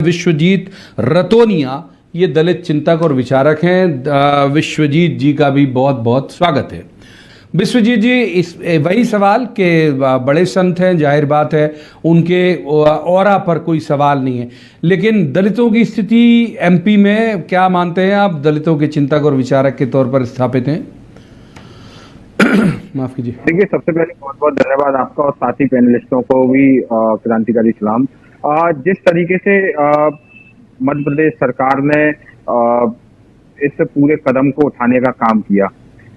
विश्वजीत रतोनिया ये दलित चिंतक और विचारक हैं। विश्वजीत जी का भी बहुत बहुत स्वागत है। विश्वजीत जी, इस वही सवाल के बड़े संत हैं, जाहिर बात है उनके ऑरा पर कोई सवाल नहीं है, लेकिन दलितों की स्थिति एमपी में क्या मानते हैं आप? दलितों के चिंतक और विचारक के तौर पर स्थापित हैं। माफ कीजिए। देखिए, सबसे पहले बहुत बहुत धन्यवाद आपका और साथी पैनलिस्टों को भी क्रांतिकारी सलाम। जिस तरीके से मध्य प्रदेश सरकार ने इस पूरे कदम को उठाने का काम किया,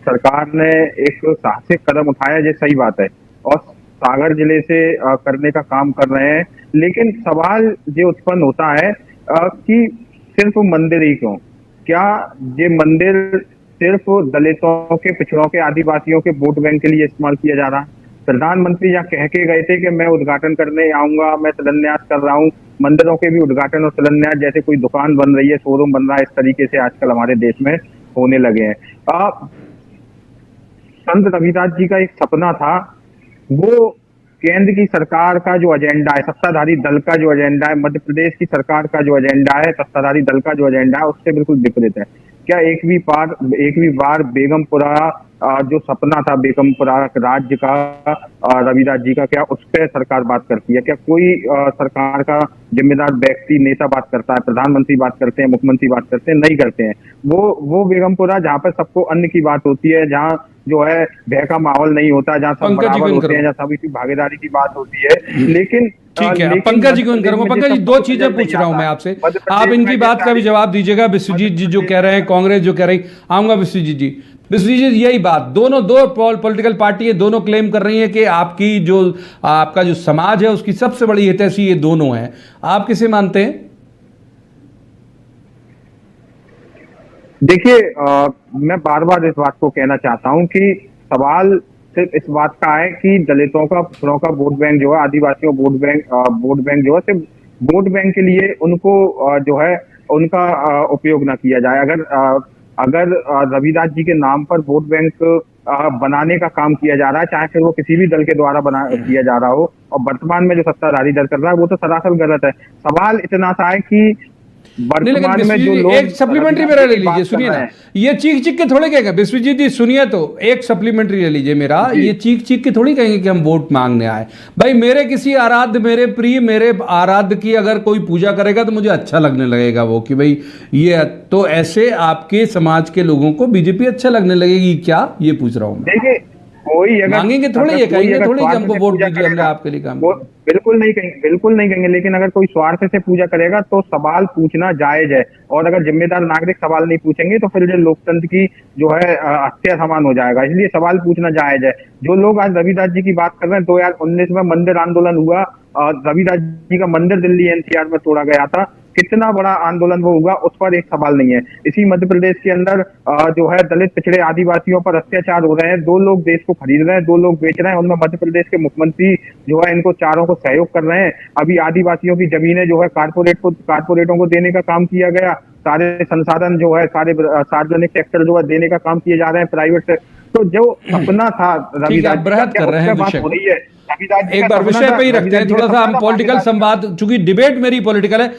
सरकार ने एक साहसिक कदम उठाया, ये सही बात है, और सागर जिले से करने का काम कर रहे हैं। लेकिन सवाल ये उत्पन्न होता है कि सिर्फ मंदिर ही क्यों? क्या ये मंदिर सिर्फ दलितों के, पिछड़ों के, आदिवासियों के वोट बैंक के लिए इस्तेमाल किया जा रहा है? प्रधानमंत्री यहाँ कह के गए थे कि मैं उद्घाटन करने आऊंगा, मैं शिलान्यास कर रहा हूँ। मंदिरों के भी उद्घाटन और शिलान्यास जैसे कोई दुकान बन रही है, शोरूम बन रहा है, इस तरीके से आजकल हमारे देश में होने लगे हैं। संत रविदास जी का एक सपना था, वो केंद्र की सरकार का जो एजेंडा है, सत्ताधारी दल का जो एजेंडा है, मध्य प्रदेश की सरकार का जो एजेंडा है, सत्ताधारी दल का जो एजेंडा है, उससे बिल्कुल विपरीत है। क्या एक भी बार बेगमपुरा जो सपना था, बेगमपुरा राज्य का, रविदास जी का, क्या उस पर सरकार बात करती है? क्या कोई सरकार का जिम्मेदार व्यक्ति, नेता बात करता है? प्रधानमंत्री बात करते हैं, मुख्यमंत्री बात करते हैं? नहीं करते हैं। वो बेगमपुरा जहाँ पर सबको अन्न की बात होती है, जहाँ जो है भय का माहौल नहीं होता, जहाँ सब बराबर होते हैं, जहाँ सभी की भागीदारी की बात होती है। लेकिन ठीक है, पंकज जी को करूंगा। पंकज जी, दो चीजें पूछ रहा हूं मैं आपसे, आप इनकी बात का भी जवाब दीजिएगा। विश्वजीत जी जो कह रहे हैं, कांग्रेस जो कह रही, आऊंगा विश्वजीत जी। विश्वजीत जी, यही बात, दो पॉलिटिकल पार्टी है, दोनों क्लेम कर रही है कि आपका जो समाज है उसकी सबसे बड़ी हितैषी ये दोनों है। आप किसे मानते हैं? देखिए, मैं बार बार इस बात को कहना चाहता हूं कि सवाल सिर्फ इस बात का है कि दलितों का, पिछड़ों का वोट बैंक जो है, आदिवासियों वोट बैंक जो है, सिर्फ वोट बैंक के लिए उनको जो है उनका उपयोग ना किया जाए। अगर रविदास जी के नाम पर वोट बैंक बनाने का काम किया जा रहा है, चाहे फिर वो किसी भी दल के द्वारा किया जा रहा हो, और वर्तमान में जो सत्ताधारी दल कर रहा है, वो तो सरासर गलत है। सवाल इतना सा है कि वर्तमान में जो लोग, एक सप्लीमेंट्री मेरा ले लीजिए, सुनिए ना, ये चीख के थोड़े कहेगा। विश्वजीत जी सुनिए, तो एक सप्लीमेंट्री ले लीजिए मेरा, ये चीख के थोड़ी कहेंगे कि हम वोट मांगने आए। भाई, मेरे किसी आराध्य, मेरे प्रिय, मेरे आराध्य की अगर कोई पूजा करेगा तो मुझे अच्छा लगने लगेगा वो, कि भाई ये तो ऐसे आपके समाज के लोगों को बीजेपी अच्छा लगने लगेगी क्या? ये पूछ रहा हूं मैं। देखिए, कोई अगर मांगेंगे थोड़ी, ये कहेंगे थोड़ी कि हमको वोट दीजिए, हमने आपके लिए काम किया। बिल्कुल नहीं कहेंगे। लेकिन अगर कोई स्वार्थ से पूजा करेगा तो सवाल पूछना जायज है, और अगर जिम्मेदार नागरिक सवाल नहीं पूछेंगे तो फिर जो लोकतंत्र की जो है हत्या समान हो जाएगा। इसलिए सवाल पूछना जायज है। जो लोग आज रविदास जी की बात कर रहे हैं, 2019 में मंदिर आंदोलन हुआ, रविदास जी का मंदिर दिल्ली एनसीआर में तोड़ा गया था, कितना बड़ा आंदोलन वो हुआ, उस पर एक सवाल नहीं है। इसी मध्य प्रदेश के अंदर जो है दलित, पिछड़े, आदिवासियों पर अत्याचार हो रहे हैं। दो लोग देश को खरीद रहे हैं, दो लोग बेच रहे हैं। उनमें मध्य प्रदेश के मुख्यमंत्री जो है इनको चारों को सहयोग कर रहे हैं। अभी आदिवासियों की जमीनें जो है कारपोरेटों को देने का काम किया गया। सारे संसाधन जो है, सारे सार्वजनिक सेक्टर जो है देने का काम किए जा रहे हैं, प्राइवेट से। तो जो अपना था रविदास कर रहे हैं, बात हो रही है, एक बार विषय पे ही रखते हैं थोड़ा सा हम पॉलिटिकल संवाद, चूंकि डिबेट मेरी पॉलिटिकल है।